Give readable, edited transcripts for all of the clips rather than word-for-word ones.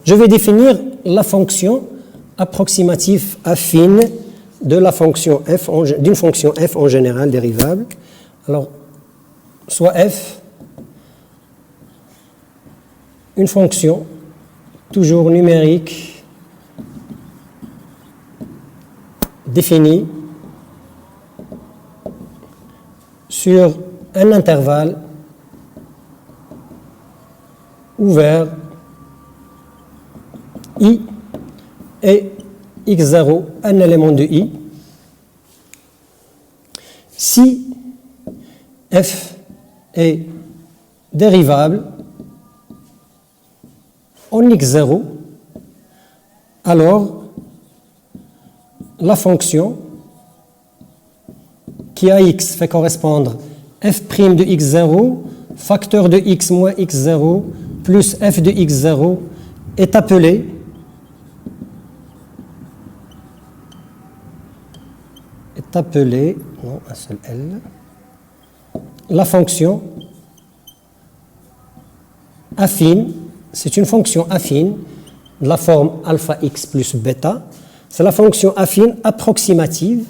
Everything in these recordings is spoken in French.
Je vais définir la fonction approximative affine de la fonction f, d'une fonction f en général dérivable. Alors, soit f, une fonction toujours numérique définie sur un intervalle ouvert i et x0, un élément de i, si f est dérivable en x0, alors la fonction qui à x fait correspondre f' de x0, facteur de x moins x0 plus f de x0 est appelée non, un seul L, la fonction affine, c'est une fonction affine de la forme alpha x plus bêta, c'est la fonction affine approximative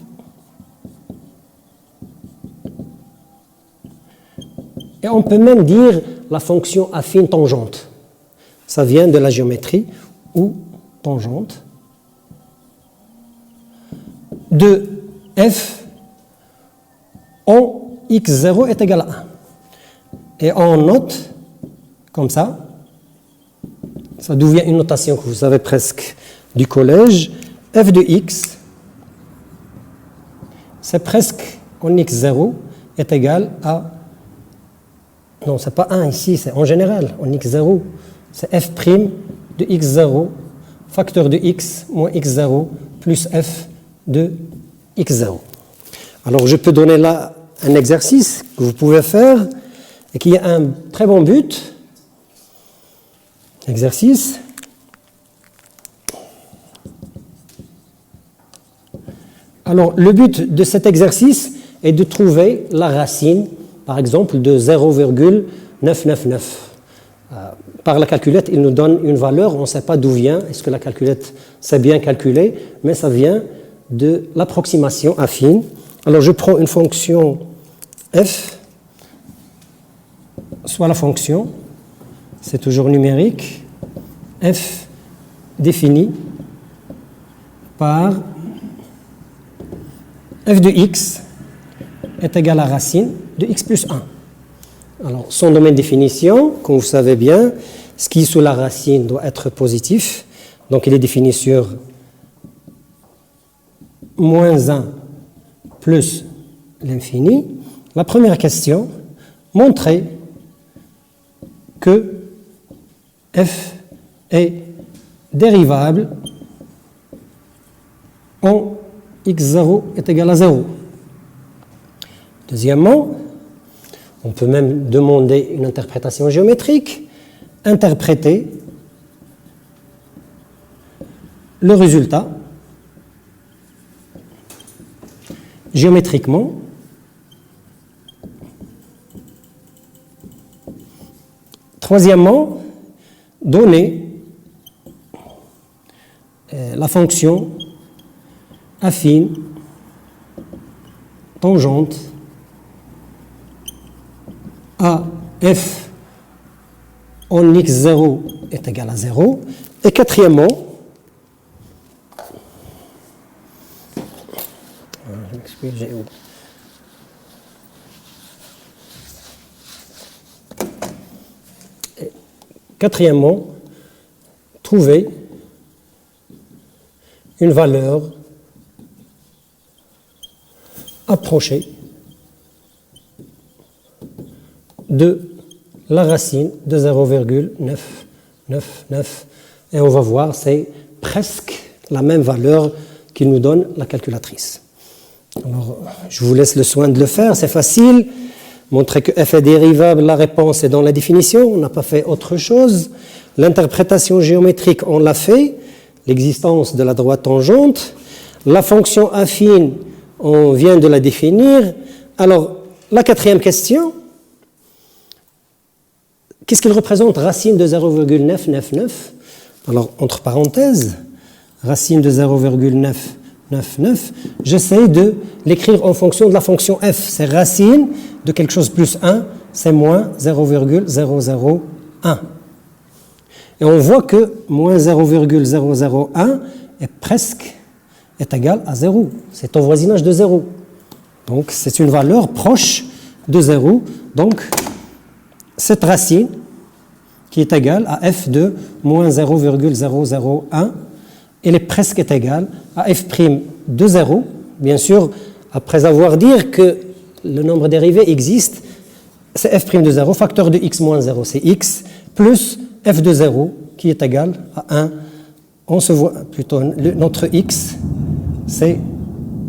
et on peut même dire la fonction affine tangente. Ça vient de la géométrie ou tangente de f en x0 est égal à 1. Et on note comme ça devient une notation que vous savez presque du collège, f de x, c'est presque en x0 est égal à, non, c'est pas 1 ici, c'est en général, en x0, c'est f' de x0, facteur de x moins x0 plus f de x0. Alors je peux donner là un exercice que vous pouvez faire et qui a un très bon but. Exercice. Alors le but de cet exercice est de trouver la racine, par exemple, de 0,999. Par la calculette, il nous donne une valeur, on ne sait pas d'où vient, est-ce que la calculette sait bien calculer, mais ça vient de l'approximation affine. Alors je prends une fonction f, soit la fonction, c'est toujours numérique, f définie par f de x est égal à racine de x plus 1. Alors, son domaine de définition, comme vous savez bien, ce qui est sous la racine doit être positif. Donc, il est défini sur moins 1 plus l'infini. La première question, montrer que f est dérivable en x0 est égal à 0. Deuxièmement, on peut même demander une interprétation géométrique, interpréter le résultat géométriquement Troisièmement, donner la fonction affine tangente à f en x0 est égal à 0. Et quatrièmement, trouver une valeur approchée de la racine de 0,999 et on va voir, c'est presque la même valeur qu'il nous donne la calculatrice. Alors, je vous laisse le soin de le faire, c'est facile. Montrer que f est dérivable, la réponse est dans la définition, on n'a pas fait autre chose. L'interprétation géométrique, on l'a fait, l'existence de la droite tangente. La fonction affine, on vient de la définir. Alors, la quatrième question, qu'est-ce qu'il représente racine de 0,999? Alors, entre parenthèses, racine de 0,999, j'essaie de l'écrire en fonction de la fonction f. C'est racine de quelque chose plus 1, c'est moins 0,001. Et on voit que moins 0,001 est égal à 0. C'est au voisinage de 0. Donc, c'est une valeur proche de 0. Donc, cette racine qui est égale à f de moins 0,001, elle est presque égale à f' de 0. Bien sûr, après avoir dit que le nombre dérivé existe, c'est f' de 0, facteur de x moins 0, c'est x, plus f de 0 qui est égal à 1. On se voit plutôt notre x, c'est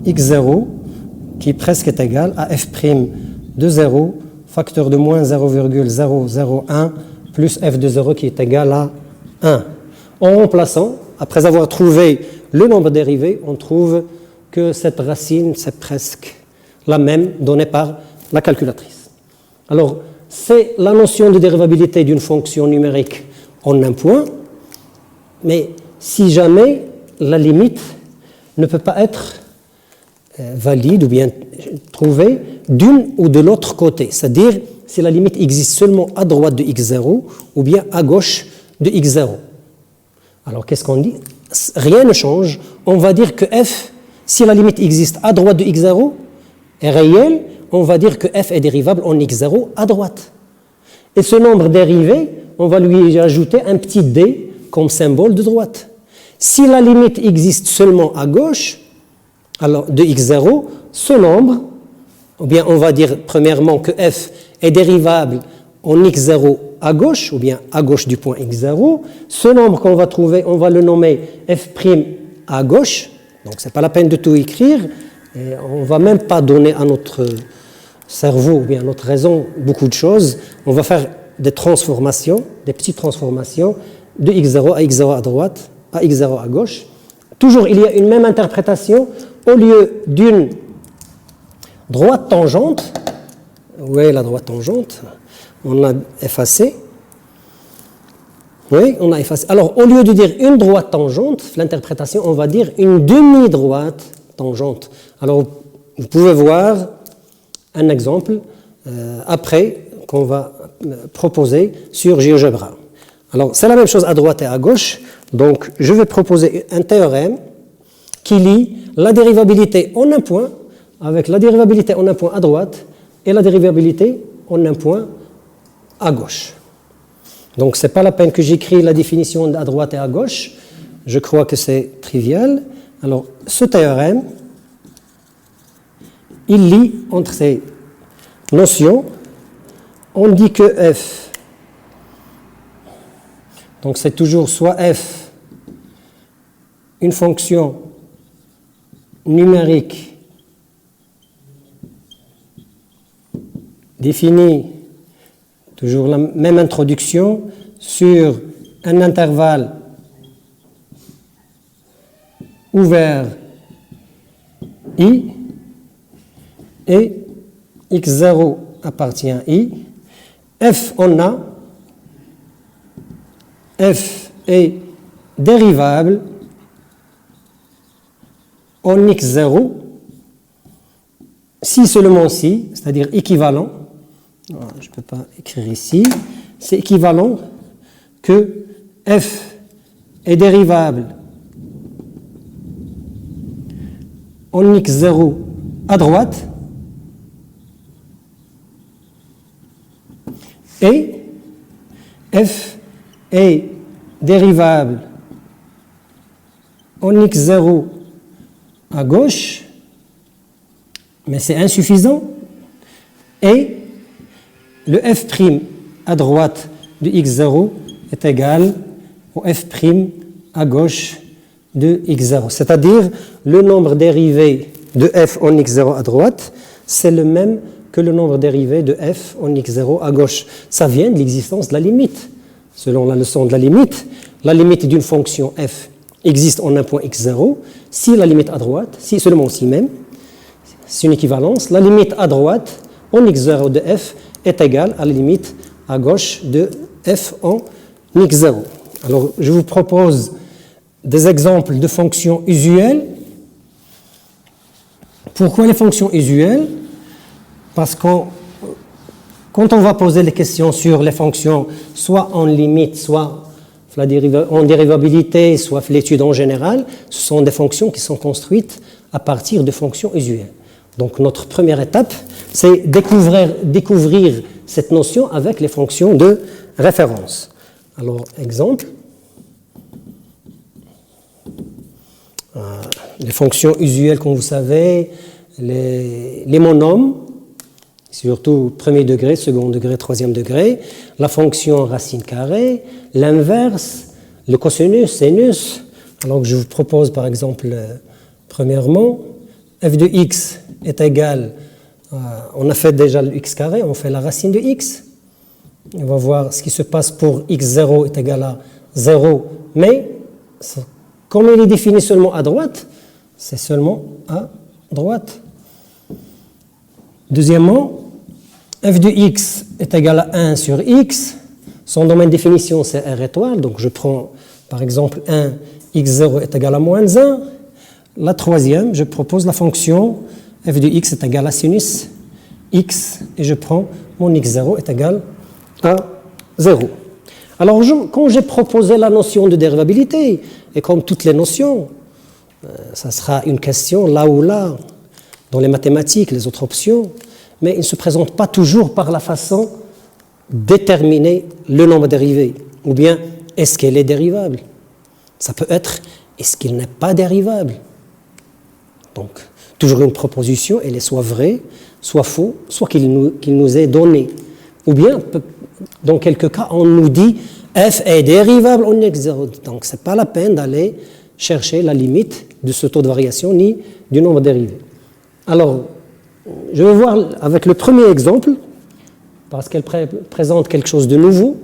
x0 qui est presque égal à f' de 0, facteur de moins 0,001 plus f de 0 qui est égal à 1. En remplaçant, après avoir trouvé le nombre dérivé, on trouve que cette racine, c'est presque la même donnée par la calculatrice. Alors, c'est la notion de dérivabilité d'une fonction numérique en un point, mais si jamais la limite ne peut pas être valide ou bien trouvée d'une ou de l'autre côté, c'est-à-dire si la limite existe seulement à droite de x0 ou bien à gauche de x0. Alors qu'est-ce qu'on dit? Rien ne change. On va dire que f, si la limite existe à droite de x0 est réelle, on va dire que f est dérivable en x0 à droite. Et ce nombre dérivé, on va lui ajouter un petit d comme symbole de droite. Si la limite existe seulement à gauche, alors de x0, ce nombre, ou bien on va dire premièrement que f est dérivable en x0 à gauche, ou bien à gauche du point x0, ce nombre qu'on va trouver, on va le nommer f' à gauche, donc ce n'est pas la peine de tout écrire, et on ne va même pas donner à notre cerveau, ou bien à notre raison, beaucoup de choses, on va faire des transformations, des petites transformations, de x0 à x0 à droite, à x0 à gauche. Toujours, il y a une même interprétation, au lieu d'une droite tangente, où est la droite tangente? On l'a effacée. Oui, on a effacé. Alors, au lieu de dire une droite tangente, l'interprétation, on va dire une demi-droite tangente. Alors, vous pouvez voir un exemple après qu'on va proposer sur GeoGebra. Alors, c'est la même chose à droite et à gauche. Donc, je vais proposer un théorème qui lie la dérivabilité en un point avec la dérivabilité en un point à droite et la dérivabilité en un point à gauche. Donc, ce n'est pas la peine que j'écris la définition à droite et à gauche. Je crois que c'est trivial. Alors, ce théorème, il lie entre ces notions. On dit que f, donc c'est toujours soit f, une fonction numérique définie, toujours la même introduction, sur un intervalle ouvert I et x0 appartient à I. F, on a, f est dérivable en x0 si seulement si, c'est-à-dire équivalent. Je ne peux pas écrire ici. C'est équivalent que f est dérivable en x0 à droite et f est dérivable en x0 à gauche, mais c'est insuffisant, et le f' à droite de x0 est égal au f' à gauche de x0. C'est-à-dire, le nombre dérivé de f en x0 à droite, c'est le même que le nombre dérivé de f en x0 à gauche. Ça vient de l'existence de la limite. Selon la leçon de la limite d'une fonction f existe en un point x0, si la limite à droite, si seulement si même, c'est une équivalence, la limite à droite en x0 de f est égale à la limite à gauche de f en x0. Alors, je vous propose des exemples de fonctions usuelles. Pourquoi les fonctions usuelles? Parce que quand on va poser les questions sur les fonctions, soit en limite, soit en dérivabilité, soit l'étude en général, ce sont des fonctions qui sont construites à partir de fonctions usuelles. Donc notre première étape, c'est découvrir cette notion avec les fonctions de référence. Alors, exemple, les fonctions usuelles, comme vous savez, les monomes, surtout premier degré, second degré, troisième degré, la fonction racine carrée, l'inverse, le cosinus, sinus. Alors que je vous propose par exemple, premièrement, f de x est égal, on a fait déjà le x carré, on fait la racine de x. On va voir ce qui se passe pour x0 est égal à 0, mais comme il est défini seulement à droite, c'est seulement à droite. Deuxièmement, f de x est égal à 1 sur x. Son domaine de définition, c'est R étoile. Donc, je prends, par exemple, 1, x0 est égal à moins 1. La troisième, je propose la fonction f de x est égal à sinus x. Et je prends mon x0 est égal à 0. Alors, quand j'ai proposé la notion de dérivabilité, et comme toutes les notions, ça sera une question là ou là, dans les mathématiques, les autres options, mais il ne se présente pas toujours par la façon de déterminer le nombre dérivé, ou bien est-ce qu'elle est dérivable. Ça peut être est-ce qu'il n'est pas dérivable. Donc, toujours une proposition, elle est soit vraie, soit faux, soit qu'il nous est donné. Ou bien, dans quelques cas, on nous dit f est dérivable en x0. Donc, ce n'est pas la peine d'aller chercher la limite de ce taux de variation ni du nombre dérivé. Alors, je vais voir avec le premier exemple, parce qu'elle présente quelque chose de nouveau.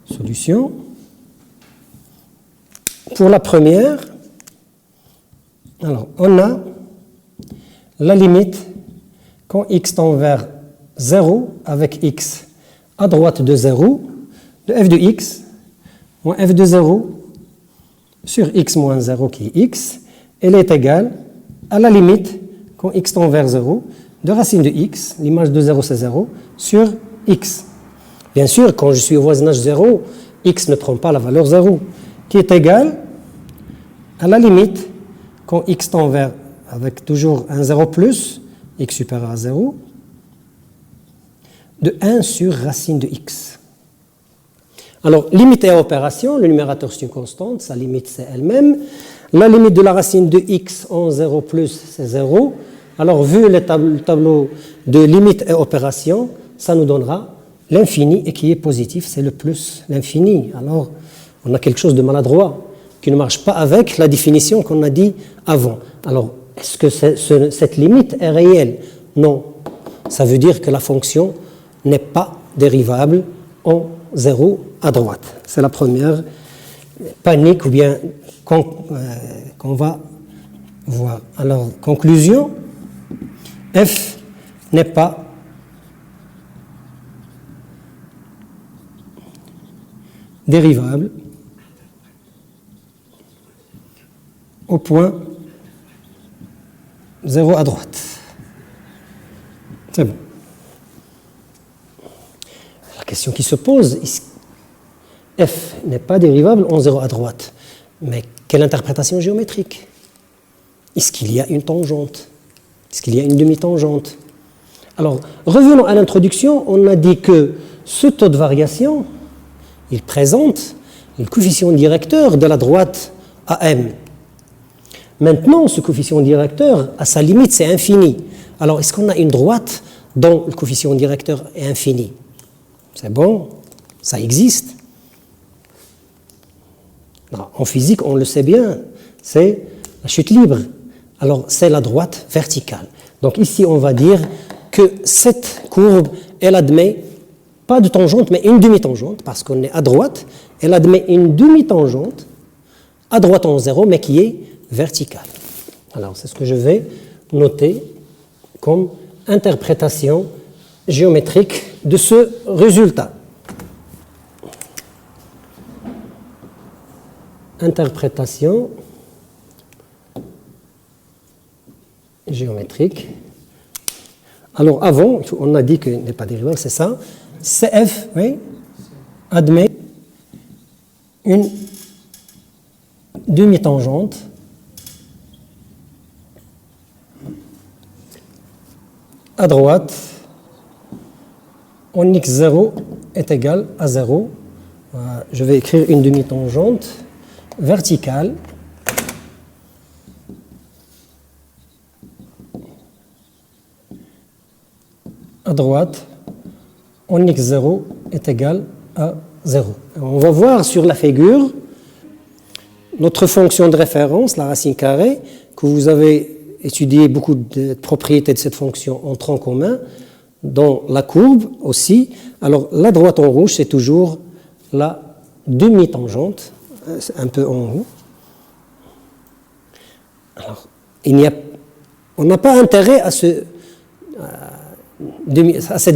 Solution. Pour la première, alors, on a la limite quand x tend vers 0 avec x à droite de 0, de f de x moins f de 0 sur x moins 0 qui est x, elle est égale à la limite, quand x tend vers 0, de racine de x, l'image de 0 c'est 0, sur x. Bien sûr, quand je suis au voisinage 0, x ne prend pas la valeur 0, qui est égale à la limite, quand x tend vers, avec toujours un 0 plus, x supérieur à 0, de 1 sur racine de x. Alors, limite et opération, le numérateur c'est une constante, sa limite c'est elle-même. La limite de la racine de x en 0 plus, c'est 0. Alors, vu le tableau de limite et opération, ça nous donnera l'infini et qui est positif, c'est le plus, l'infini. Alors, on a quelque chose de maladroit qui ne marche pas avec la définition qu'on a dit avant. Alors, est-ce que cette limite est réelle? Non. Ça veut dire que la fonction n'est pas dérivable en 0 à droite. C'est la première panique ou bien qu'on va voir. Alors, conclusion, f n'est pas dérivable au point 0 à droite. C'est bon. La question qui se pose, f n'est pas dérivable en 0 à droite. Mais quelle interprétation géométrique? Est-ce qu'il y a une tangente? Est-ce qu'il y a une demi-tangente? Alors, revenons à l'introduction. On a dit que ce taux de variation, il présente le coefficient directeur de la droite AM. Maintenant, ce coefficient directeur, à sa limite, c'est infini. Alors, est-ce qu'on a une droite dont le coefficient directeur est infini? C'est bon, ça existe. Non, en physique, on le sait bien, c'est la chute libre. Alors, c'est la droite verticale. Donc ici, on va dire que cette courbe, elle admet pas de tangente, mais une demi-tangente, parce qu'on est à droite, elle admet une demi-tangente, à droite en 0, mais qui est verticale. Alors, c'est ce que je vais noter comme interprétation géométrique de ce résultat. Interprétation géométrique. Alors avant, on a dit qu'il n'est pas dérivable, c'est ça. CF, oui, admet une demi-tangente à droite en x0 est égal à 0. Je vais écrire une demi-tangente verticale à droite en x0 est égal à 0. On va voir sur la figure notre fonction de référence, la racine carrée, que vous avez étudié beaucoup de propriétés de cette fonction en tronc commun, dans la courbe aussi. Alors la droite en rouge, c'est toujours la demi-tangente, un peu en haut. Alors, on n'a pas intérêt à cette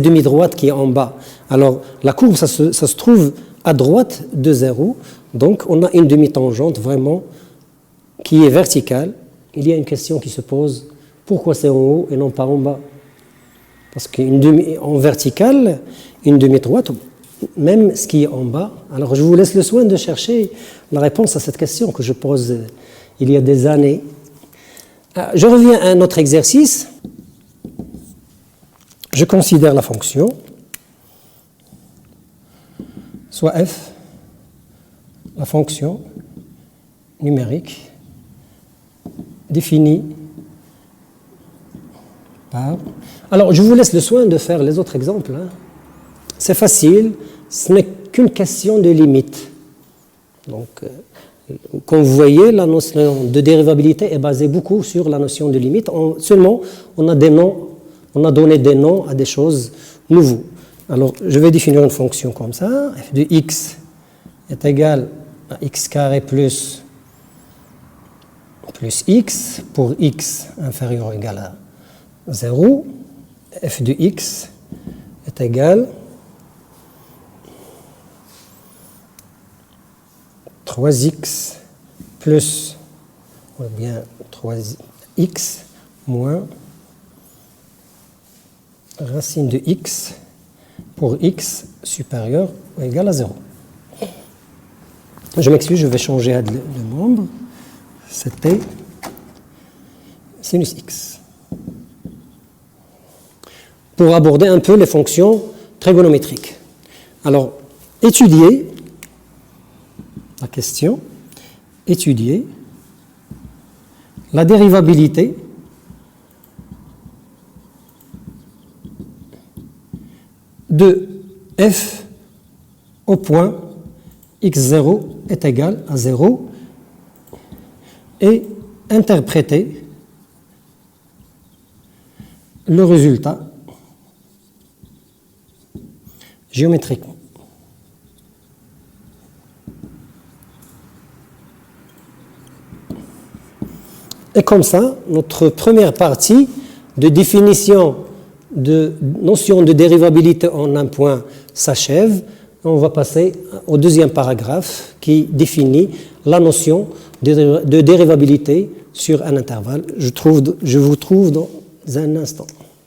demi-droite qui est en bas. Alors la courbe, ça se trouve à droite de 0, donc on a une demi-tangente vraiment qui est verticale. Il y a une question qui se pose, pourquoi c'est en haut et non pas en bas? Parce qu'en verticale, une demi-droite, même ce qui est en bas. Alors je vous laisse le soin de chercher la réponse à cette question que je pose il y a des années. Je reviens à un autre exercice. Je considère la fonction, soit f, la fonction numérique définie par... Alors, je vous laisse le soin de faire les autres exemples. C'est facile, ce n'est qu'une question de limite. Donc, comme vous voyez, la notion de dérivabilité est basée beaucoup sur la notion de limite. Seulement, on a donné des noms à des choses nouveaux. Alors, je vais définir une fonction comme ça. F de x est égal à x carré plus x pour x inférieur ou égal à 0. F de x est égal à 3x plus, ou bien 3x moins racine de x pour x supérieur ou égal à 0. Je m'excuse, je vais changer de membre. C'était sinus x. Pour aborder un peu les fonctions trigonométriques. Alors, étudier la question, étudier la dérivabilité de f au point x0 est égal à 0 et interpréter le résultat géométriquement. Et comme ça, notre première partie de définition de notion de dérivabilité en un point s'achève. On va passer au deuxième paragraphe qui définit la notion de dérivabilité sur un intervalle. Je vous trouve dans un instant.